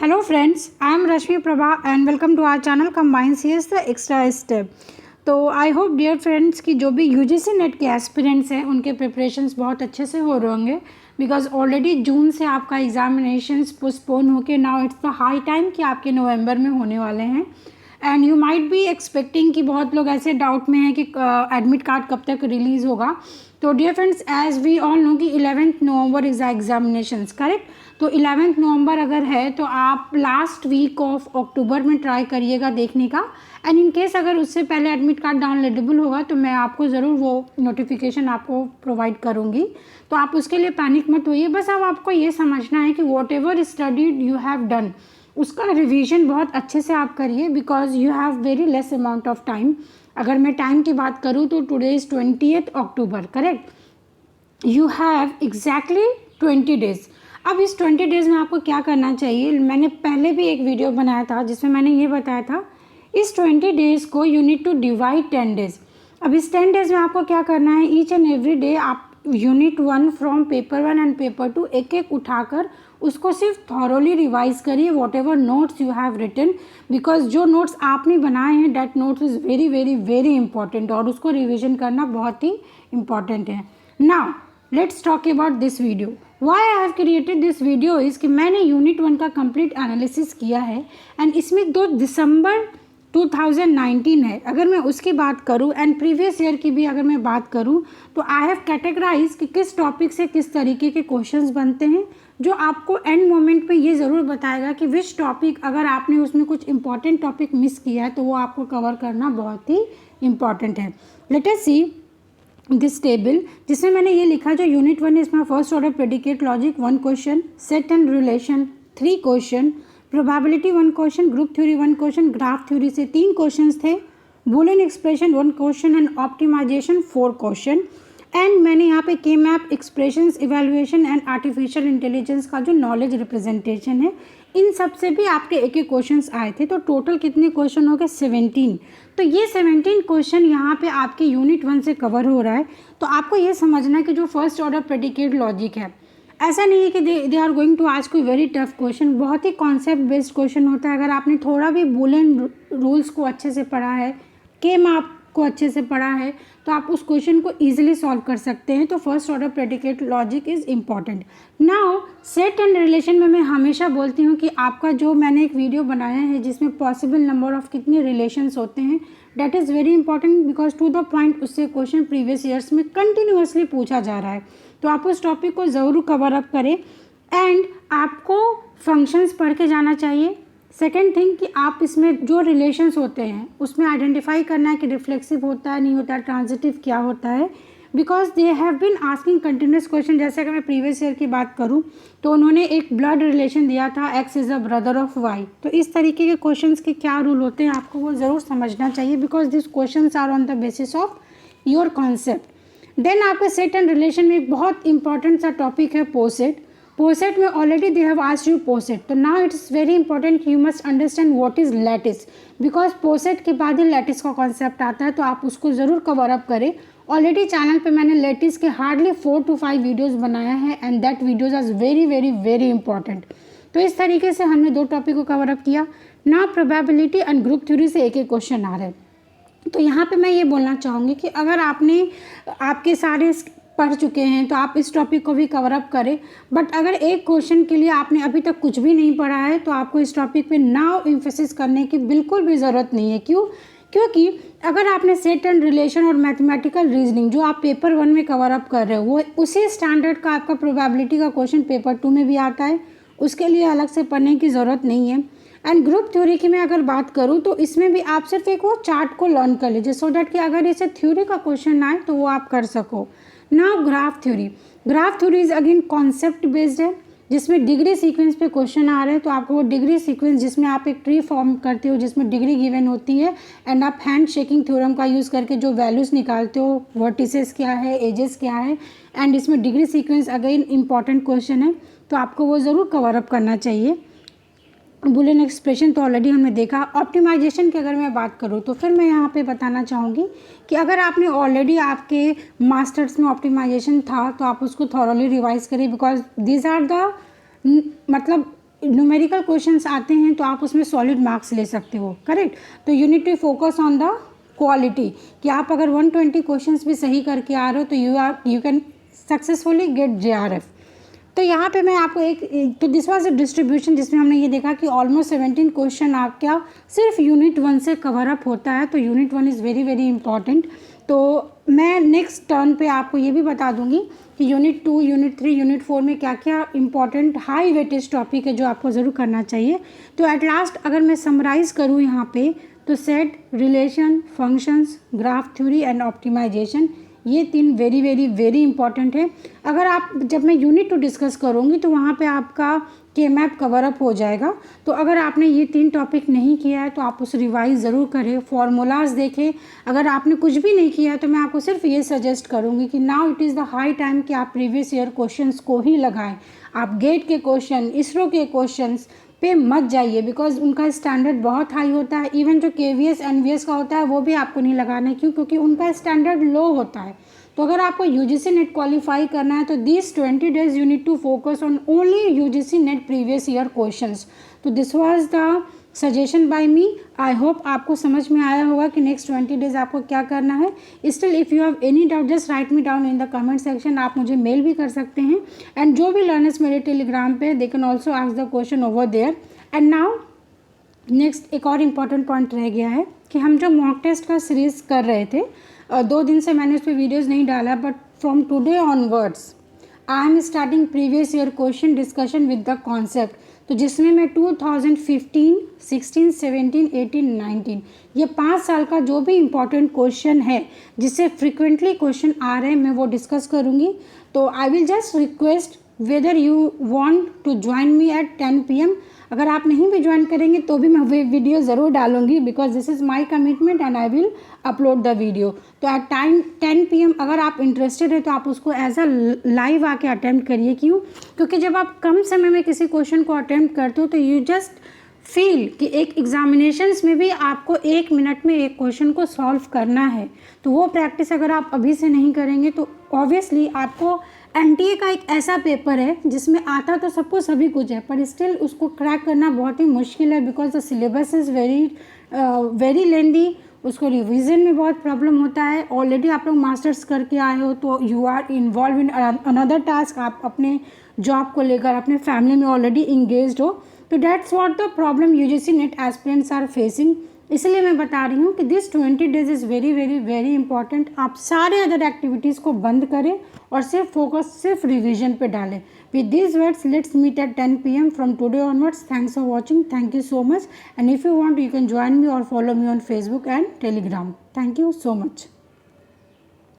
Hello friends, I am Rashmi Prabha and welcome to our channel Combine CS the Extra Step। तो I hope dear friends कि जो भी UGC net के aspirants हैं उनके preparations बहुत अच्छे से हो रहे होंगे, बिकॉज ऑलरेडी जून से आपका एग्जामिनेशंस पोस्टपोन होके now it's the high time कि आपके नवंबर में होने वाले हैं। And you might be expecting कि बहुत लोग ऐसे डाउट में हैं कि एडमिट कार्ड कब तक रिलीज़ होगा। तो dear friends, as we all know कि 11 November is the examinations, correct. तो 11 नवंबर अगर है तो आप लास्ट वीक ऑफ अक्टूबर में ट्राई करिएगा देखने का। एंड इन केस अगर उससे पहले एडमिट कार्ड डाउनलोडेबल होगा तो मैं आपको ज़रूर वो नोटिफिकेशन आपको प्रोवाइड करूँगी। तो आप उसके लिए पैनिक मत होइए, बस अब आपको ये समझना है कि what ever studied you have done उसका रिवीजन बहुत अच्छे से आप करिए, because you have very less amount of time. अगर मैं टाइम की बात करूँ तो today is 20 October, correct. You have exactly 20 days. अब इस 20 डेज़ में आपको क्या करना चाहिए, मैंने पहले भी एक वीडियो बनाया था जिसमें मैंने ये बताया था इस 20 डेज़ को you need to divide 10 days. अब इस 10 डेज़ में आपको क्या करना है, ईच एंड एवरी डे आप unit 1 from paper 1 and paper 2 एक एक उठाकर उसको सिर्फ थॉरोली रिवाइज करिए, whatever notes you have written, because जो नोट्स आपने बनाए हैं that notes is very very very important और उसको रिविजन करना बहुत ही इंपॉर्टेंट है। Now let's talk about this video. Why I have created this video is कि मैंने यूनिट 1 का कंप्लीट एनालिसिस किया है एंड इसमें 2 दिसंबर 2019 है। अगर मैं उसकी बात करूं एंड प्रीवियस ईयर की भी अगर मैं बात करूं तो आई हैव कैटेगराइज कि किस टॉपिक से किस तरीके के क्वेश्चंस बनते हैं, जो आपको एंड मोमेंट पे ये ज़रूर बताएगा कि विच टॉपिक अगर आपने उसमें कुछ इंपॉर्टेंट टॉपिक मिस किया है तो वो आपको कवर करना बहुत ही इंपॉर्टेंट है। Let us see this table, जिसमें मैंने ये लिखा जो यूनिट 1 है इसमें first order predicate logic 1 question, set and relation 3 question, probability 1 question, group theory 1 question, graph theory से 3 क्वेश्चंस थे, boolean expression 1 question and optimization 4 question. And मैंने यहाँ पे K map, expressions, evaluation and artificial intelligence का जो knowledge representation है इन सब से भी आपके एक एक क्वेश्चंस आए थे। तो टोटल कितने क्वेश्चन हो गए, 17। तो ये 17 क्वेश्चन यहाँ पे आपके यूनिट 1 से कवर हो रहा है। तो आपको ये समझना है कि जो फर्स्ट ऑर्डर प्रेडिकेट लॉजिक है, ऐसा नहीं है कि they are going to ask कोई वेरी टफ क्वेश्चन, बहुत ही कॉन्सेप्ट बेस्ड क्वेश्चन होता है। अगर आपने थोड़ा भी बूलियन रूल्स को अच्छे से पढ़ा है, के मैप को अच्छे से पढ़ा है, तो आप उस क्वेश्चन को ईजिली सॉल्व कर सकते हैं। तो first order predicate logic is important. Now set and relation में मैं हमेशा बोलती हूँ कि आपका जो मैंने एक वीडियो बनाया है जिसमें पॉसिबल नंबर ऑफ कितने रिलेशंस होते हैं, that is very important because to the point उससे क्वेश्चन प्रीवियस ईयर्स में कंटिन्यूसली पूछा जा रहा है। तो आप उस टॉपिक को ज़रूर कवर अप करें एंड आपको फंक्शंस पढ़ के जाना चाहिए। सेकेंड थिंग कि आप इसमें जो रिलेशंस होते हैं उसमें आइडेंटिफाई करना है कि रिफ्लेक्सिव होता है नहीं होता है, ट्रांजिटिव क्या होता है, because they have been asking continuous question. जैसे अगर मैं प्रीवियस ईयर की बात करूं तो उन्होंने एक ब्लड रिलेशन दिया था, X is a brother of Y. तो इस तरीके के क्वेश्चंस के क्या रूल होते हैं आपको वो ज़रूर समझना चाहिए, because this questions are on the basis of your concept. Then आपके सेट एंड रिलेशन में एक बहुत इंपॉर्टेंट सा टॉपिक है पोसेट। पोसेट में already they have asked you poset, तो now it's very important you must understand what is lattice, because poset के बाद ही लैटिस का कॉन्सेप्ट आता है। तो आप उसको ज़रूर कवर अप करें। ऑलरेडी चैनल पे मैंने लैटिस के हार्डली 4 to 5 वीडियोज़ बनाया है and that videos are very very very important. तो इस तरीके से हमने 2 टॉपिक को कवर अप किया। ना प्रोबेबिलिटी एंड ग्रुप थ्योरी से एक एक क्वेश्चन आ रहे हैं। तो यहाँ पे मैं ये बोलना चाहूँगी कि अगर आपके सारे पढ़ चुके हैं तो आप इस टॉपिक को भी कवर अप करें, बट अगर एक क्वेश्चन के लिए आपने अभी तक कुछ भी नहीं पढ़ा है तो आपको इस टॉपिक पे नाउ एम्फेसिस करने की बिल्कुल भी ज़रूरत नहीं है। क्योंकि अगर आपने सेट एंड रिलेशन और मैथमेटिकल रीजनिंग जो आप पेपर 1 में कवर अप कर रहे हो वो उसी स्टैंडर्ड का आपका प्रोबेबिलिटी का क्वेश्चन पेपर 2 में भी आता है, उसके लिए अलग से पढ़ने की ज़रूरत नहीं है। एंड ग्रुप थ्योरी की मैं अगर बात करूँ तो इसमें भी आप सिर्फ एक वो चार्ट को लर्न कर लीजिए सो डैट कि अगर इसे थ्योरी का क्वेश्चन आए तो वो आप कर सको। Now graph theory is again concept based है, जिसमें डिग्री सीक्वेंस पे क्वेश्चन आ रहे हैं। तो आपको वो डिग्री सीक्वेंस जिसमें आप एक ट्री फॉर्म करते हो जिसमें डिग्री गिवन होती है एंड आप हैंड शेकिंग थ्योरम का यूज़ करके जो वैल्यूज़ निकालते हो, वर्टिसेस क्या है, एजेस क्या है, एंड इसमें degree sequence again important question है। तो आपको वो ज़रूर कवर अप करना चाहिए। बूलियन एक्सप्रेशन तो ऑलरेडी हमने देखा। ऑप्टिमाइजेशन की अगर मैं बात करूँ तो फिर मैं यहाँ पे बताना चाहूँगी कि अगर आपने ऑलरेडी आपके मास्टर्स में ऑप्टिमाइजेशन था तो आप उसको थॉरली रिवाइज करिए, बिकॉज दीज आर द मतलब न्यूमेरिकल क्वेश्चंस आते हैं तो आप उसमें सॉलिड मार्क्स ले सकते हो, करेक्ट। तो you need to focus on the quality, कि आप अगर 120 क्वेश्चंस भी सही करके आ रहे हो तो you can successfully get JRF। तो यहाँ पे मैं आपको तो दिस वाज अ डिस्ट्रीब्यूशन जिसमें हमने ये देखा कि ऑलमोस्ट 17 क्वेश्चन आपका सिर्फ यूनिट 1 से कवर अप होता है। तो unit 1 is very very important. तो मैं नेक्स्ट टर्न पे आपको ये भी बता दूंगी कि यूनिट 2, यूनिट 3, यूनिट 4 में क्या क्या इंपॉर्टेंट हाई वेटेज टॉपिक है जो आपको ज़रूर करना चाहिए। तो एट लास्ट अगर मैं समराइज़ करूँ यहाँ पे, तो set, relation, functions, graph theory and optimisation, ये 3 वेरी वेरी वेरी इंपॉर्टेंट है। अगर आप, जब मैं यूनिट 2 डिस्कस करूँगी तो वहाँ पे आपका K-मैप कवर अप हो जाएगा। तो अगर आपने ये 3 टॉपिक नहीं किया है तो आप उसे रिवाइज ज़रूर करें, फार्मूलाज देखें। अगर आपने कुछ भी नहीं किया है तो मैं आपको सिर्फ ये सजेस्ट करूँगी कि now it is the high time कि आप प्रीवियस ईयर क्वेश्चंस को ही लगाएं। आप गेट के क्वेश्चन, इसरो के क्वेश्चंस पे मत जाइए, बिकॉज उनका स्टैंडर्ड बहुत हाई होता है। इवन जो KVS NVS का होता है वो भी आपको नहीं लगाना है, क्यों? क्योंकि उनका स्टैंडर्ड लो होता है। तो अगर आपको UGC नेट क्वालिफाई करना है तो this 20 days you need to focus on only UGC NET previous year questions. तो this was the suggestion by me. I hope आपको समझ में आया होगा कि नेक्स्ट 20 days आपको क्या करना है। Still if you have any doubt just right me down in the comment section. आप मुझे मेल भी कर सकते हैं, एंड जो भी लर्नर्स मेरे टेलीग्राम पे they can also ask the question over there. And now next एक और इम्पॉर्टेंट पॉइंट रह गया है कि हम जो मॉक टेस्ट का सीरीज़ कर रहे थे, 2 दिन से मैंने उस पर वीडियोज़ नहीं डाला, but from today onwards I am starting previous year question discussion with the concept. तो जिसमें मैं 2015, 16, 17, 18, 19 ये 5 साल का जो भी इम्पॉर्टेंट क्वेश्चन है जिससे फ्रिक्वेंटली क्वेश्चन आ रहे हैं मैं वो डिस्कस करूँगी। तो I will just request whether you want to join me at 10 PM। अगर आप नहीं भी ज्वाइन करेंगे तो भी मैं वीडियो ज़रूर डालूंगी, because this is my commitment and I will upload the video. तो एट टाइम 10 PM अगर आप इंटरेस्टेड है तो आप उसको एज अ लाइव आके अटेम्प्ट करिए। क्यों? क्योंकि जब आप कम समय में किसी क्वेश्चन को अटेम्प्ट करते हो तो यू जस्ट फील कि एक एग्जामिनेशंस में भी आपको 1 मिनट में एक क्वेश्चन को सॉल्व करना है। तो वो प्रैक्टिस अगर आप अभी से नहीं करेंगे तो ऑब्वियसली आपको NTA का एक ऐसा पेपर है जिसमें आता तो सबको सभी कुछ है, पर स्टिल उसको क्रैक करना बहुत ही मुश्किल है, because the syllabus is very lengthy. उसको रिवीजन में बहुत प्रॉब्लम होता है। ऑलरेडी आप लोग मास्टर्स करके आए हो तो you are involve in another task, आप अपने जॉब को लेकर अपने फैमिली में ऑलरेडी इंगेज्ड हो। तो that's what the problem UGC net aspirants are facing. इसलिए मैं बता रही हूँ कि this 20 days is very very very important. आप सारे अदर एक्टिविटीज़ को बंद करें और सिर्फ फोकस सिर्फ रिवीजन पे डालें। With this words let's meet at 10 PM from today onwards. Thanks for watching, thank you so much, and if you want you can join me और follow me on Facebook and Telegram। Thank you so much.